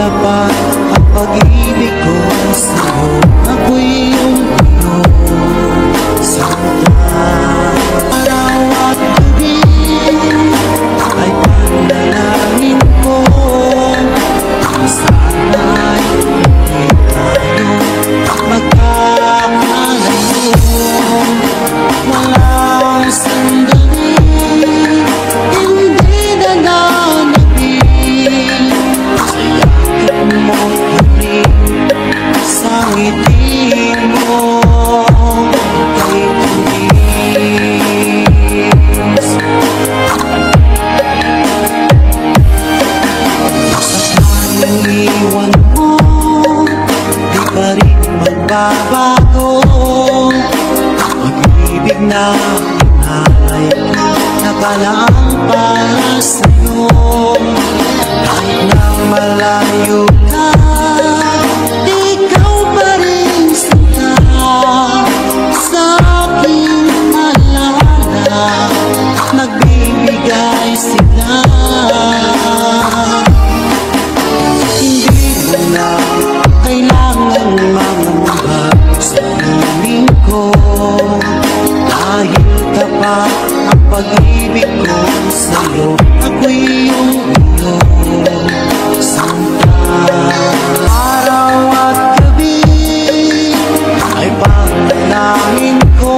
tapat ang pag-ibig ko sa'yo. Ako'y iyong iyo, Santa. Araw at gabi ay panalangin ko, sana'y hindi tayo magkakalayo. Walang sandali, hindi na nananabig, sa yakap mo't halik, sa ngiti mo kay tulis. Sa pag-iwan mo, di pa rin magbabago. Pag-ibig na hinahayag na palaang para sa'yo. Kahit na malayo ka, ikaw pa rin Santa. Sa aking alala, nagbibigay sila. Hindi mo na kailangan mangamba sa piling ko, dahil tapat ang pag-ibig ko sa'yo. Ako'y iyong iyo, Santa. Araw at gabi ay panalangin ko,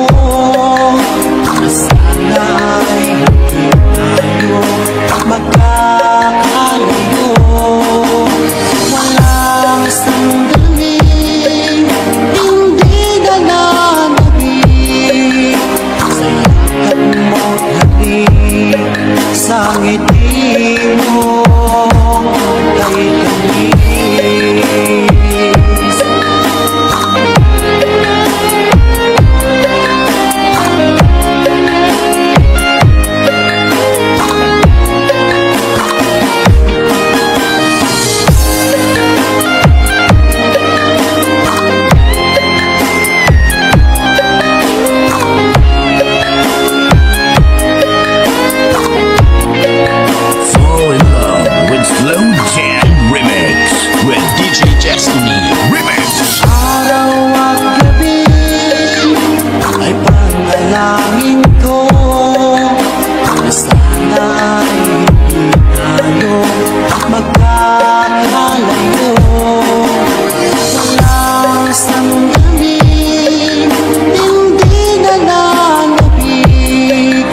na sana ay hindi tayo magkakalayo. Walang sandaling hindi na nanabig, sa yakap mo't halik, sa ngiti mo kay tamis. Fall in love with Slow Jam Remix with DJ Destiny Remix. Araw at gabi ay panalangin ko, na sana ay hindi tayo magkakalayo. Walang sandaling hindi na nanabig,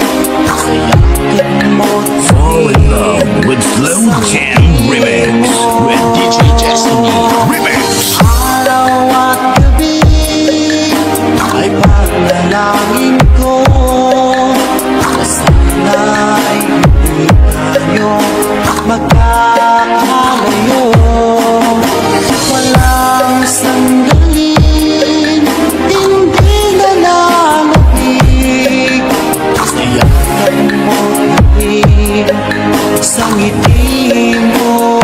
sa yakap mo't Fall in love with Slow Jam Remix with DJ Destiny Remix. araw at gabi ay panalangin ko, na sana ay hindi tayo magkakalayo. Walang sandaling hindi na nanabig, sa yakap mo't halik, sa ngiti mo.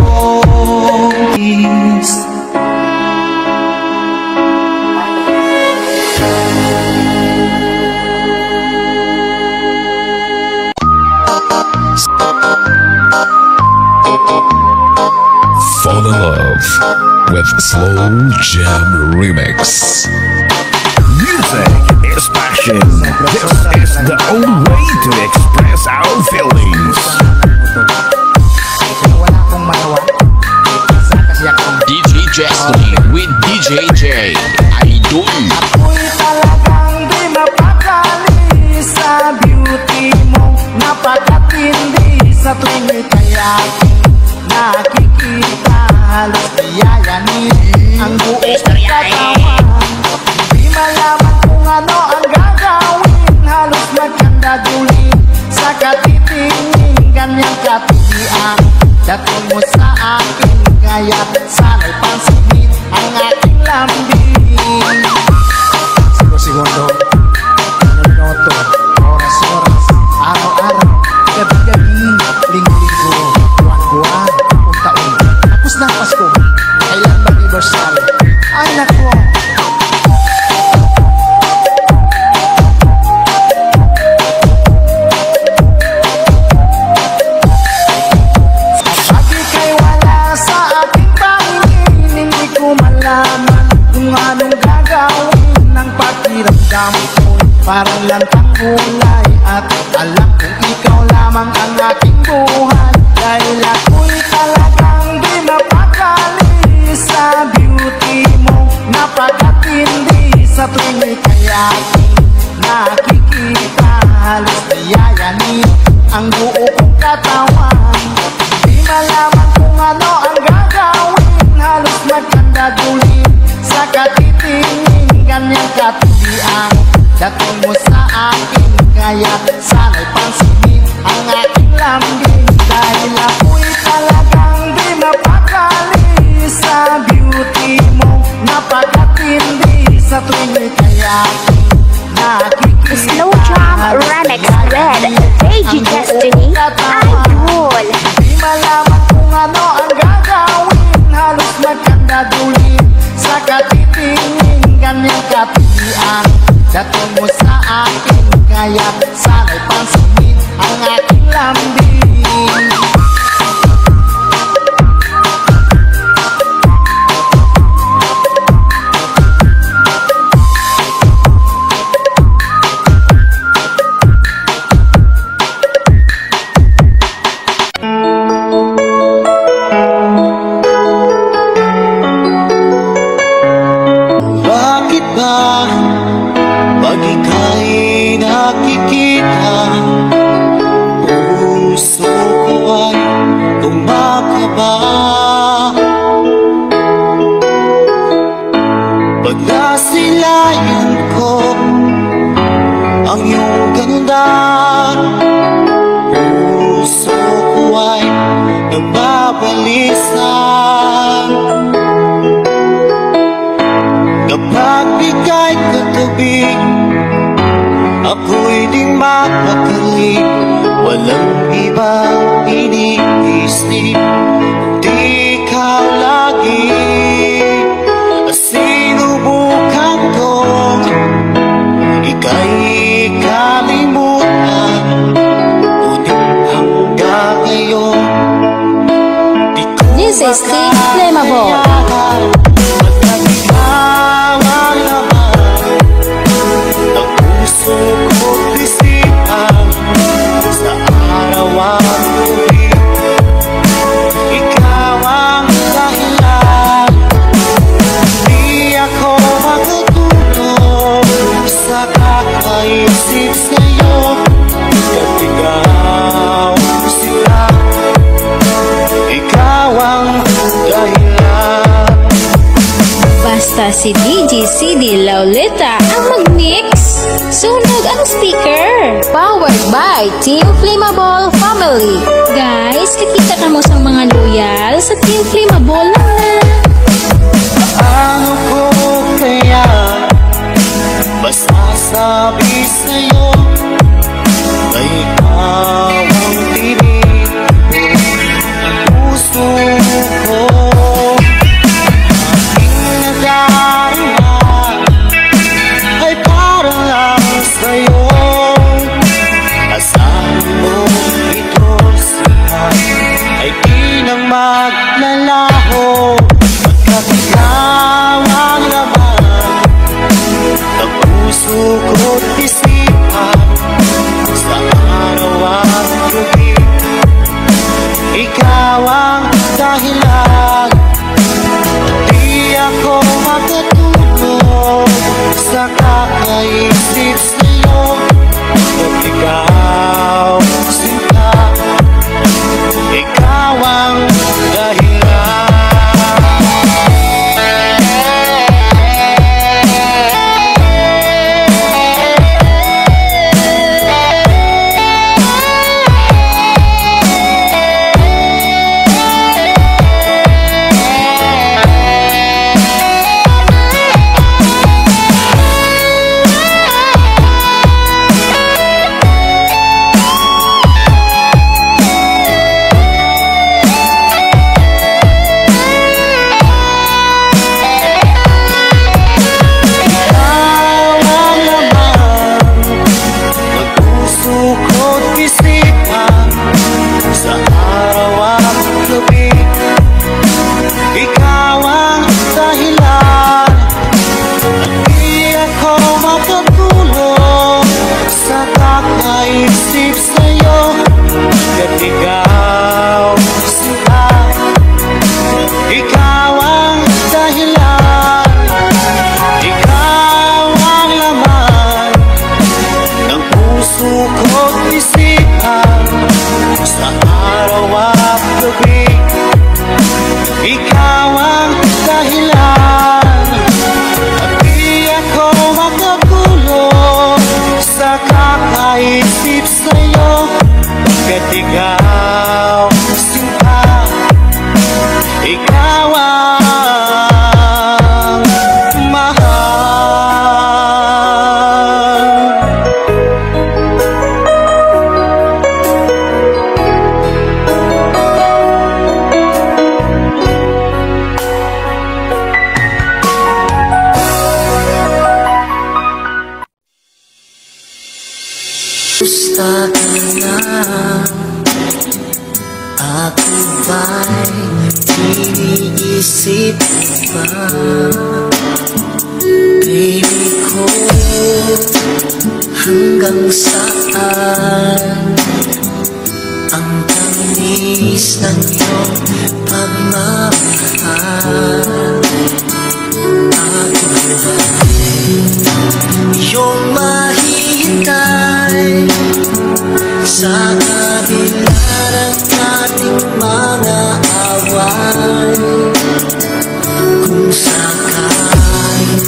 Fall in love with Slow Jam Remix. Music is passion. This is the only way to express our feelings. DJ Destiny with DJ J. Idol. Ako'y talagang di mapakali sa beauty mo, napakatindi sa tuwing ika'y aking nakikita. Halos yayanin ang buong katawan, di malaman kung ano ang gagawin. Halos magkandadulin sa katitingin, ganyang katigian dating mo sa akin, kaya sana'y pansinin ang aking lambing. Segundo, minuto, oras-oras, araw-araw, gabi-gabi, linggo-linggo, buwan-buwan, taon-taon. Tapos ng Pasko, kailan mag-anniversary? Ay nako! Pag ika'y wala sa aking bahay, talagang di mapakali sa beauty mo. Napakatindi sa tuwing ika'y aking nakikita. Slow Jam Remix with KG Destiny Idol. Di malaman kung ano ang gagawin, halos magkandadulin sa katitingin, ganyang kapilian. Dating mo sa akin, kaya sana'y pansinin ang aking lambing. Bakit ba pag ika'y nakikita, puso ko ay kumakaba? Pag nasilayan ko ang iyong ganda, puso ko ay nagbabalisan. Kapag ika'y katabi, ako'y di mapakali. Walang ibang iniisip, di ikaw lagi. Sinubukan kong ika'y kalimutan, ngunit hanggang ngayon di ko This is Steve Flammable. Basta si DJ CD Laulita ang mag-mix. Sunog ang speaker. Powered by Team Flammable Family. Guys, kakita ka mo sa mga loyal sa Team Flammable na. Ano ko kaya masasabi sa'yo, na ikaw ang tinig ng puso ko. Aking nadarama ay parang lang sa'yo. Asahan mo ito sila ay di nang maglalaho. Pagkat ikaw ang laman ng puso ko't isipan, sa araw at gabi ikaw ang dahilan. Di ako makatulog sa kakaisip sa'yo, at ikaw sinta, ikaw ang dahilan. ikaw ang mahal. Gusto ka na, ako ba'y iniisip pa? Baby ko, hanggang saan ang tamis ng iyong pagmamahal? Ako ba'y iyong mahihintay sa kabila ng ating mga away? Kung sakaling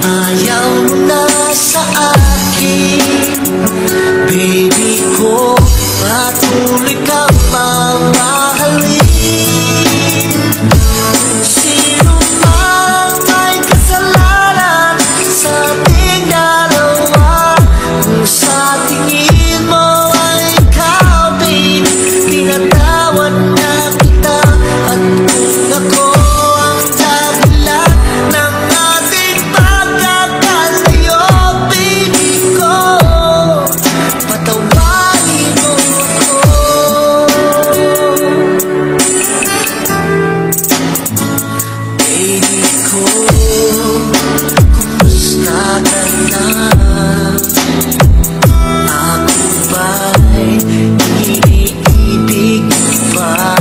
ayaw mo na sa akin, baby ko, patuloy kang mamahalin. Kung sino man may kasalanan sa ating dalawa, kung sa tingin mo pinatawad na kita, at kung ako ang dahilan ng ating pagkakalayo, baby ko, patawarin mo ako. Baby ko, kumusta ka na? Ako ba'y iniibig pa?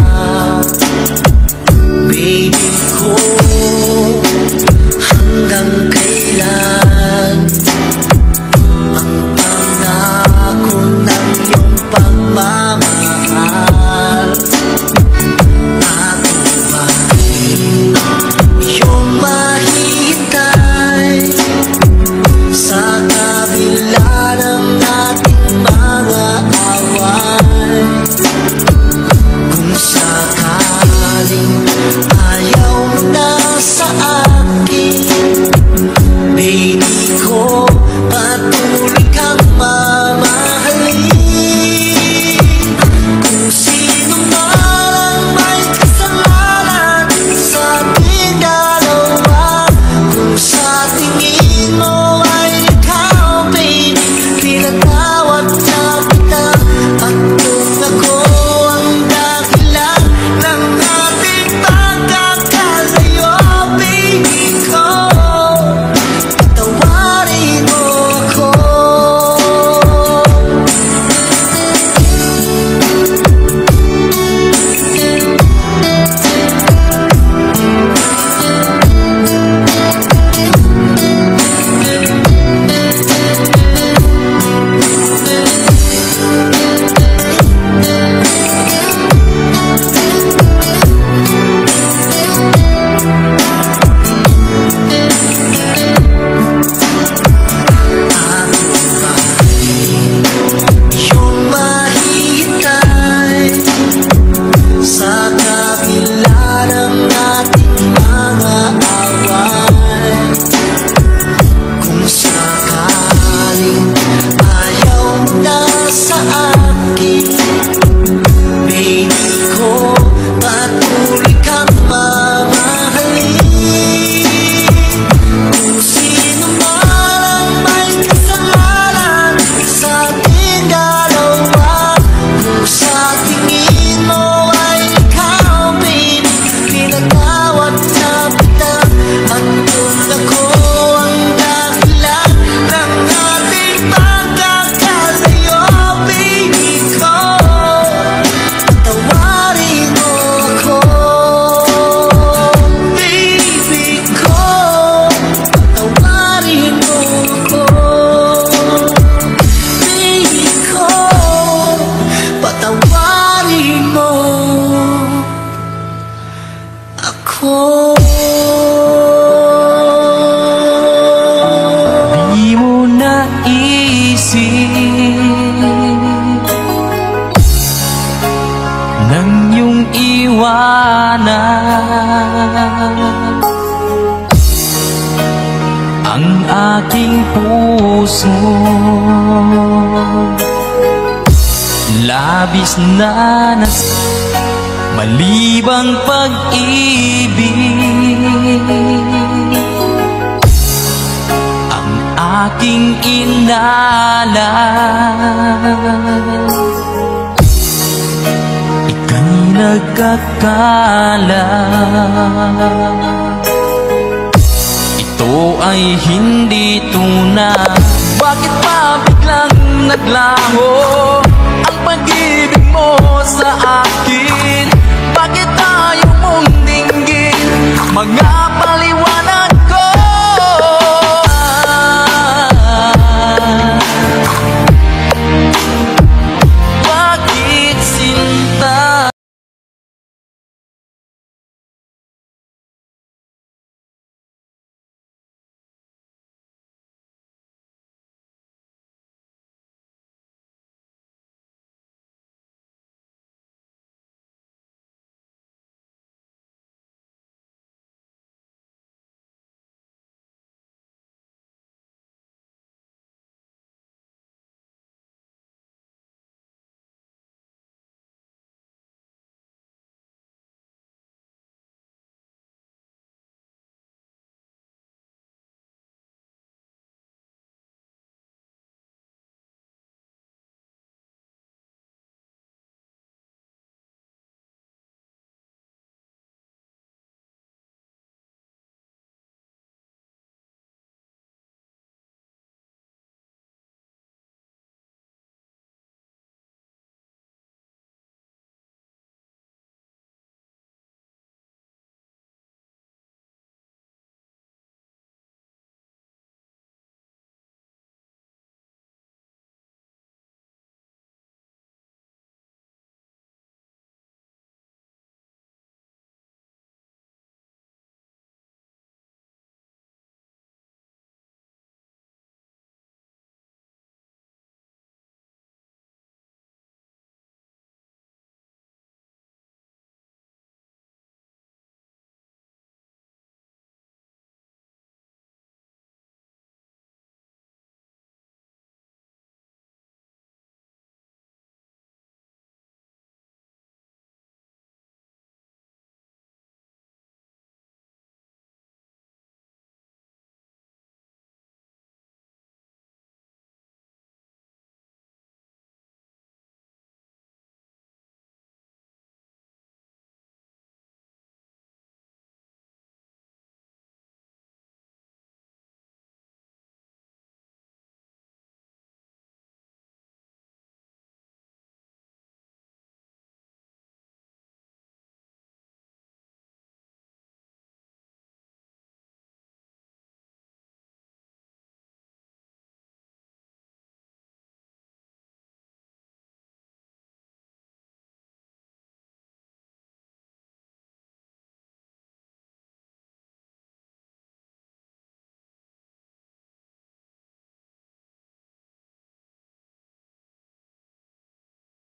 Baby ko, hanggang kailan ang pangako ng iyong pagmamahal? Ako ba'y iyong mahihintay sa kabila ng ating mga away? Kung sakaling ayaw mo na sa akin, baby ko, patuloy kang mamahalin. Kung sino man ang may kasalanan sa ating dalawa, kung sa tingin mo ay ikaw, baby, pinatawad na kita, at kung ako ang dahilan ng ating pagkakalayo, baby ko, patawarin mo ako. Iyong mahihintay sa kabila ng ating mga away. Kung sakaling ayaw mo na sa akin, baby ko, patuloy kang mamahalin. Kung sino man ang may kasalanan sa ating dalawa, kung sa tingin mo ay ikaw, baby, pinatawad na kita, at kung ako ang dahilan ng ating pagkakalayo, baby ko, patawarin mo ako. Baby ko, patawarin mo ako. Baby ko, patawarin mo ako. Di mo naisip nang iyong iwan liwanag ang aking puso. Labis na malibang pag-ibig ang aking inalan. Ika'y nagkakala ito ay hindi tunay. Bakit pa biglang naglaho ang pag-ibig mo sa akin?